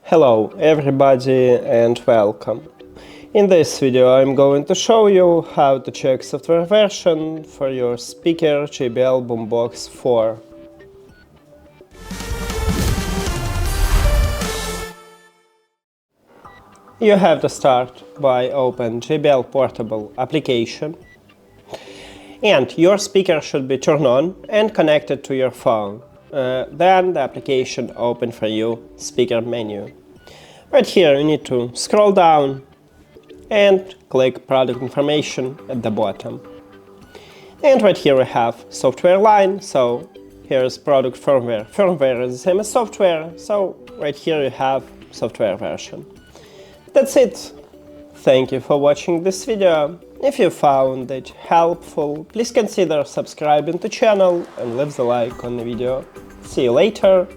Hello everybody and welcome. In this video I'm going to show you how to check software version for your speaker JBL Boombox 4. You have to start by open JBL Portable application, and your speaker should be turned on and connected to your phone. Then the application open for you speaker menu. Right here you need to scroll down and click product information at the bottom. And right here we have software line, so here's product firmware. Firmware is the same as software, so right here you have software version. That's it. Thank you for watching this video. If you found it helpful, please consider subscribing to the channel and leave the like on the video. See you later.